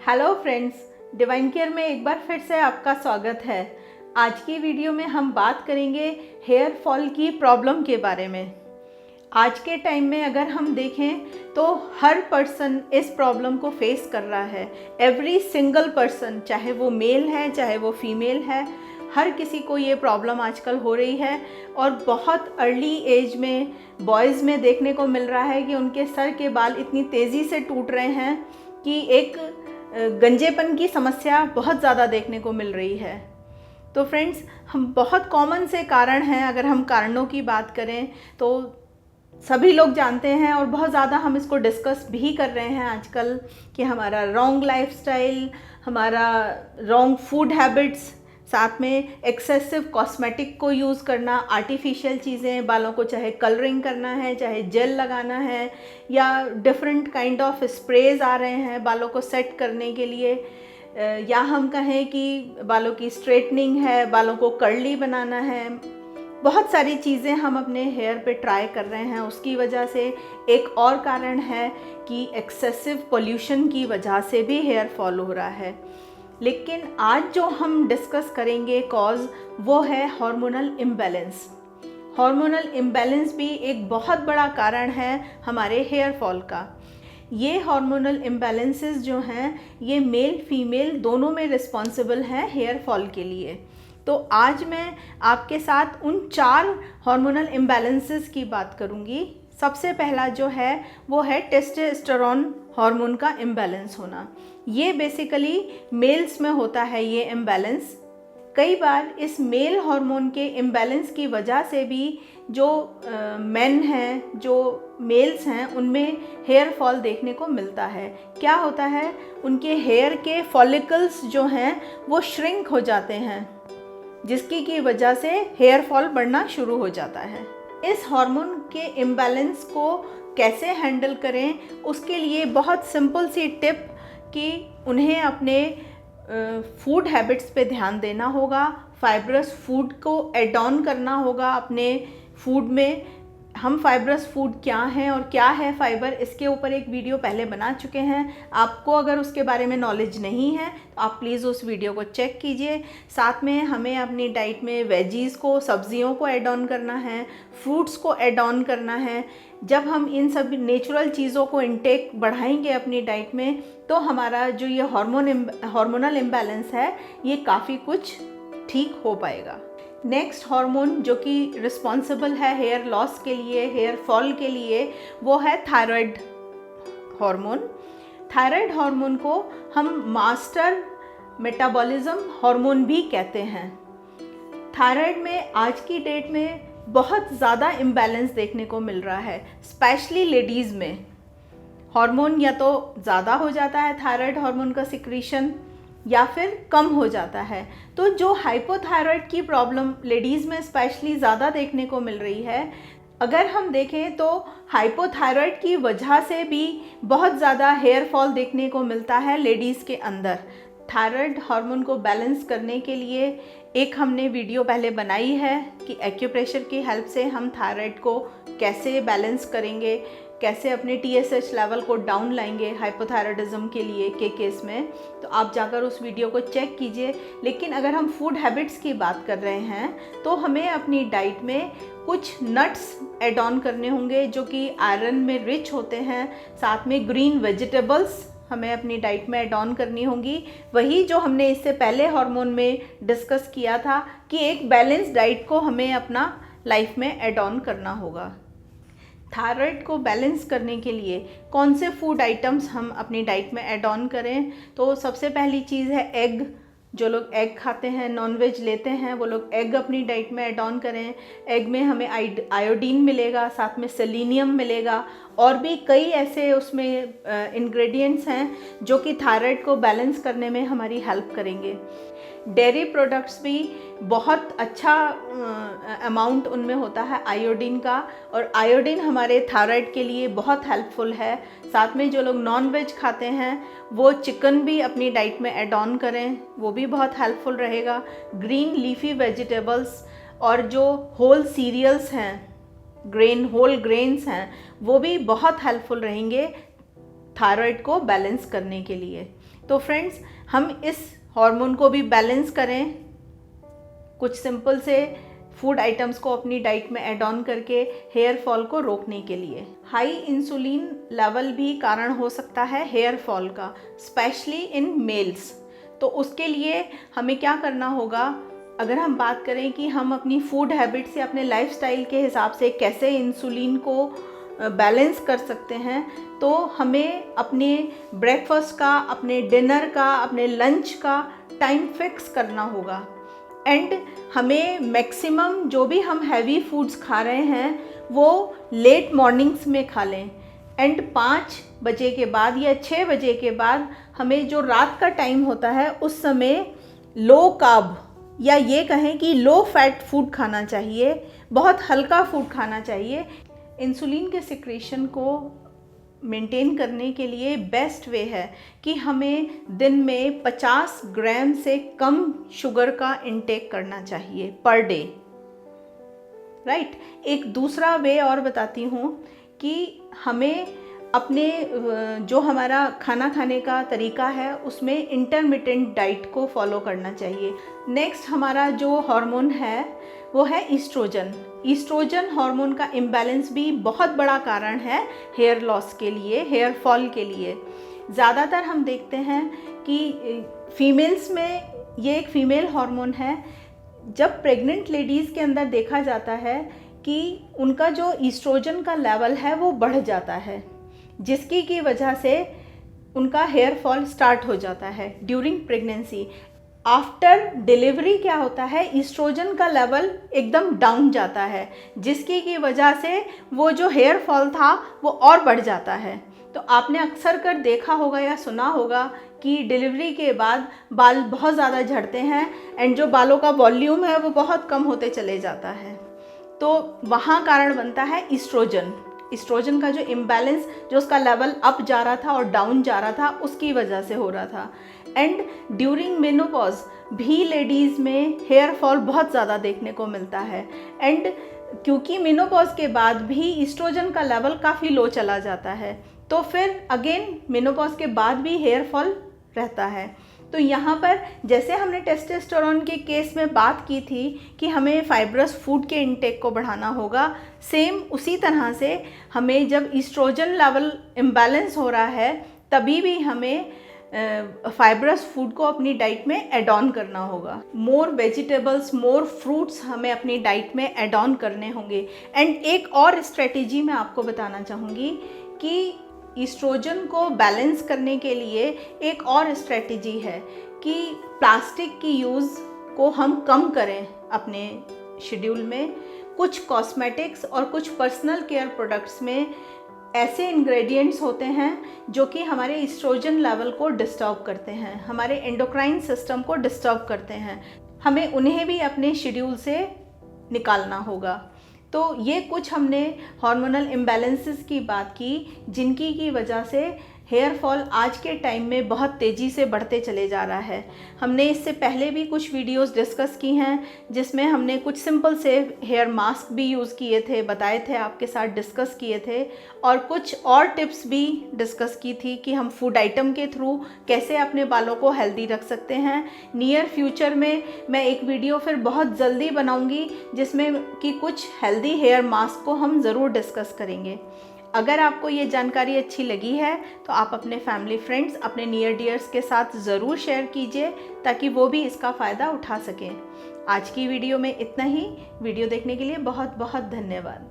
Hello friends, divine care में एक बार फिर से आपका स्वागत है। आज की वीडियो में हम बात करेंगे हेयर फॉल की प्रॉब्लम के बारे में। आज के टाइम में अगर हम देखें तो हर पर्सन इस प्रॉब्लम को फेस कर रहा है। एवरी सिंगल पर्सन, चाहे वो मेल है चाहे वो फीमेल है, हर किसी को ये प्रॉब्लम आजकल हो रही है। और बहुत अर्ली एज में बॉयज़ में देखने को मिल रहा है कि उनके सर के बाल इतनी तेज़ी से टूट रहे हैं कि एक गंजेपन की समस्या बहुत ज़्यादा देखने को मिल रही है। तो फ्रेंड्स, हम बहुत कॉमन से कारण हैं, अगर हम कारणों की बात करें तो सभी लोग जानते हैं और बहुत ज़्यादा हम इसको डिस्कस भी कर रहे हैं आजकल कि हमारा रॉन्ग लाइफस्टाइल, हमारा रॉन्ग फूड हैबिट्स, साथ में एक्सेसिव कॉस्मेटिक को यूज़ करना, आर्टिफिशियल चीज़ें, बालों को चाहे कलरिंग करना है, चाहे जेल लगाना है, या डिफरेंट काइंड ऑफ स्प्रेज आ रहे हैं बालों को सेट करने के लिए, या हम कहें कि बालों की स्ट्रेटनिंग है, बालों को कर्ली बनाना है। बहुत सारी चीज़ें हम अपने हेयर पे ट्राई कर रहे हैं। उसकी वजह से एक और कारण है कि एक्सेसिव पोल्यूशन की वजह से भी हेयर फॉल हो रहा है। लेकिन आज जो हम डिस्कस करेंगे कॉज, वो है हार्मोनल इम्बैलेंस। हार्मोनल इम्बैलेंस भी एक बहुत बड़ा कारण है हमारे हेयर फॉल का। ये हार्मोनल इम्बैलेंसेस जो हैं, ये मेल फीमेल दोनों में रिस्पॉन्सिबल हैं हेयर फॉल के लिए। तो आज मैं आपके साथ उन 4 हार्मोनल इम्बैलेंसेस की बात करूँगी। सबसे पहला जो है वो है टेस्टोस्टेरोन हार्मोन का इम्बैलेंस होना। ये बेसिकली मेल्स में होता है ये इम्बैलेंस। कई बार इस मेल हार्मोन के इम्बैलेंस की वजह से भी जो मेन हैं, जो मेल्स हैं, उनमें हेयर फॉल देखने को मिलता है। क्या होता है, उनके हेयर के फॉलिकल्स जो हैं वो श्रिंक हो जाते हैं, जिसकी की वजह से हेयर फॉल बढ़ना शुरू हो जाता है। इस हार्मोन के इम्बैलेंस को कैसे हैंडल करें, उसके लिए बहुत सिंपल सी टिप कि उन्हें अपने फूड हैबिट्स पे ध्यान देना होगा। फाइब्रस फूड को ऐड ऑन करना होगा अपने फूड में। हम फाइब्रस फूड क्या हैं और क्या है फाइबर, इसके ऊपर एक वीडियो पहले बना चुके हैं। आपको अगर उसके बारे में नॉलेज नहीं है तो आप प्लीज़ उस वीडियो को चेक कीजिए। साथ में हमें अपनी डाइट में वेजीज़ को, सब्जियों को ऐड ऑन करना है, फ्रूट्स को ऐड ऑन करना है। जब हम इन सब नेचुरल चीज़ों को इंटेक बढ़ाएंगे अपनी डाइट में, तो हमारा जो ये हार्मोनल इम्बैलेंस है, ये काफ़ी कुछ ठीक हो पाएगा। नेक्स्ट हार्मोन जो कि रिस्पॉन्सिबल है हेयर लॉस के लिए, हेयर फॉल के लिए, वो है थायराइड हार्मोन। थायराइड हार्मोन को हम मास्टर मेटाबॉलिज्म हार्मोन भी कहते हैं। थायराइड में आज की डेट में बहुत ज़्यादा इम्बैलेंस देखने को मिल रहा है, स्पेशली लेडीज़ में। हार्मोन या तो ज़्यादा हो जाता है थायराइड हार्मोन का सिक्रीशन, या फिर कम हो जाता है। तो जो हाइपोथायराइड की प्रॉब्लम लेडीज़ में स्पेशली ज़्यादा देखने को मिल रही है, अगर हम देखें तो हाइपोथायराइड की वजह से भी बहुत ज़्यादा हेयर फॉल देखने को मिलता है लेडीज़ के अंदर। थायराइड हार्मोन को बैलेंस करने के लिए एक हमने वीडियो पहले बनाई है कि एक्यूप्रेशर की हेल्प से हम थायराइड को कैसे बैलेंस करेंगे, कैसे अपने TSH लेवल को डाउन लाएंगे हाइपोथायराइडिज्म के लिए के केस में। तो आप जाकर उस वीडियो को चेक कीजिए। लेकिन अगर हम फूड हैबिट्स की बात कर रहे हैं तो हमें अपनी डाइट में कुछ नट्स ऐड ऑन करने होंगे जो कि आयरन में रिच होते हैं। साथ में ग्रीन वेजिटेबल्स हमें अपनी डाइट में ऐड ऑन करनी होंगी। वही जो हमने इससे पहले हार्मोन में डिस्कस किया था कि एक बैलेंस डाइट को हमें अपना लाइफ में ऐड ऑन करना होगा। थायराइड को बैलेंस करने के लिए कौन से फूड आइटम्स हम अपनी डाइट में ऐड ऑन करें, तो सबसे पहली चीज़ है एग। जो लोग एग खाते हैं, नॉनवेज लेते हैं, वो लोग एग अपनी डाइट में ऐड ऑन करें। एग में हमें आयोडीन मिलेगा, साथ में सेलेनियम मिलेगा, और भी कई ऐसे उसमें इंग्रेडिएंट्स हैं जो कि थायराइड को बैलेंस करने में हमारी हेल्प करेंगे। डेयरी प्रोडक्ट्स भी बहुत अच्छा अमाउंट उनमें होता है आयोडीन का, और आयोडीन हमारे थायराइड के लिए बहुत हेल्पफुल है। साथ में जो लोग नॉन वेज खाते हैं वो चिकन भी अपनी डाइट में ऐड ऑन करें, वो भी बहुत हेल्पफुल रहेगा। ग्रीन लीफी वेजिटेबल्स और जो होल सीरियल्स हैं, होल ग्रेन्स हैं, वो भी बहुत हेल्पफुल रहेंगे थायराइड को बैलेंस करने के लिए। तो फ्रेंड्स, हम इस हार्मोन को भी बैलेंस करें कुछ सिंपल से फूड आइटम्स को अपनी डाइट में ऐड ऑन करके हेयर फॉल को रोकने के लिए। हाई इंसुलिन लेवल भी कारण हो सकता है हेयर फॉल का, स्पेशली इन मेल्स। तो उसके लिए हमें क्या करना होगा, अगर हम बात करें कि हम अपनी फूड हैबिट से, अपने लाइफस्टाइल के हिसाब से कैसे इंसुलिन को बैलेंस कर सकते हैं, तो हमें अपने ब्रेकफास्ट का, अपने डिनर का, अपने लंच का टाइम फिक्स करना होगा। एंड हमें मैक्सिमम जो भी हम हैवी फूड्स खा रहे हैं वो लेट मॉर्निंग्स में खा लें। एंड 5 बजे के बाद या 6 बजे के बाद हमें जो रात का टाइम होता है उस समय लो कार्ब या ये कहें कि लो फैट फूड खाना चाहिए, बहुत हल्का फूड खाना चाहिए। इंसुलिन के सिक्रेशन को मेंटेन करने के लिए बेस्ट वे है कि हमें दिन में 50 ग्राम से कम शुगर का इंटेक करना चाहिए पर डे, राइट। एक दूसरा वे और बताती हूँ कि हमें अपने जो हमारा खाना खाने का तरीका है उसमें इंटरमिटेंट डाइट को फॉलो करना चाहिए। नेक्स्ट हमारा जो हार्मोन है वो है ईस्ट्रोजन। ईस्ट्रोजन हार्मोन का इम्बैलेंस भी बहुत बड़ा कारण है हेयर लॉस के लिए, हेयर फॉल के लिए। ज़्यादातर हम देखते हैं कि फीमेल्स में ये एक फीमेल हार्मोन है। जब प्रेग्नेंट लेडीज़ के अंदर देखा जाता है कि उनका जो ईस्ट्रोजन का लेवल है वो बढ़ जाता है, जिसकी की वजह से उनका हेयर फॉल स्टार्ट हो जाता है ड्यूरिंग प्रेगनेंसी। आफ्टर डिलीवरी क्या होता है, ईस्ट्रोजन का लेवल एकदम डाउन जाता है, जिसकी की वजह से वो जो हेयर फॉल था वो और बढ़ जाता है। तो आपने अक्सर कर देखा होगा या सुना होगा कि डिलीवरी के बाद बाल बहुत ज़्यादा झड़ते हैं एंड जो बालों का वॉल्यूम है वो बहुत कम होते चले जाता है। तो वहाँ कारण बनता है ईस्ट्रोजन। ईस्ट्रोजन का जो इम्बैलेंस, जो उसका लेवल अप जा रहा था और डाउन जा रहा था, उसकी वजह से हो रहा था। एंड ड्यूरिंग मेनोपॉज भी लेडीज़ में हेयर फॉल बहुत ज़्यादा देखने को मिलता है। एंड क्योंकि मेनोपॉज के बाद भी ईस्ट्रोजन का लेवल काफ़ी लो चला जाता है, तो फिर अगेन मेनोपॉज के बाद भी हेयर फॉल रहता है। तो यहाँ पर जैसे हमने टेस्टोस्टेरोन के केस में बात की थी कि हमें फाइब्रस फूड के इंटेक को बढ़ाना होगा, सेम उसी तरह से हमें जब ईस्ट्रोजन लेवल इम्बैलेंस हो रहा है तभी भी हमें फाइब्रस फूड को अपनी डाइट में ऐड ऑन करना होगा। मोर वेजिटेबल्स, मोर फ्रूट्स हमें अपनी डाइट में ऐड ऑन करने होंगे। एंड एक और स्ट्रेटेजी मैं आपको बताना चाहूँगी कि ईस्ट्रोजन को बैलेंस करने के लिए एक और स्ट्रेटेजी है कि प्लास्टिक की यूज़ को हम कम करें अपने शेड्यूल में। कुछ कॉस्मेटिक्स और कुछ पर्सनल केयर प्रोडक्ट्स में ऐसे इंग्रेडिएंट्स होते हैं जो कि हमारे ईस्ट्रोजन लेवल को डिस्टर्ब करते हैं, हमारे एंडोक्राइन सिस्टम को डिस्टर्ब करते हैं। हमें उन्हें भी अपने शेड्यूल से निकालना होगा। तो ये कुछ हमने हार्मोनल इम्बैलेंसेस की बात की, जिनकी की वजह से हेयर फॉल आज के टाइम में बहुत तेज़ी से बढ़ते चले जा रहा है। हमने इससे पहले भी कुछ वीडियोस डिस्कस की हैं जिसमें हमने कुछ सिंपल से हेयर मास्क भी यूज़ किए थे, बताए थे, आपके साथ डिस्कस किए थे, और कुछ और टिप्स भी डिस्कस की थी कि हम फूड आइटम के थ्रू कैसे अपने बालों को हेल्दी रख सकते हैं। नियर फ्यूचर में मैं एक वीडियो फिर बहुत जल्दी बनाऊँगी जिसमें कि कुछ हेल्दी हेयर मास्क को हम ज़रूर डिस्कस करेंगे। अगर आपको ये जानकारी अच्छी लगी है तो आप अपने फैमिली फ्रेंड्स, अपने नियर डियर्स के साथ ज़रूर शेयर कीजिए ताकि वो भी इसका फ़ायदा उठा सकें। आज की वीडियो में इतना ही। वीडियो देखने के लिए बहुत बहुत धन्यवाद।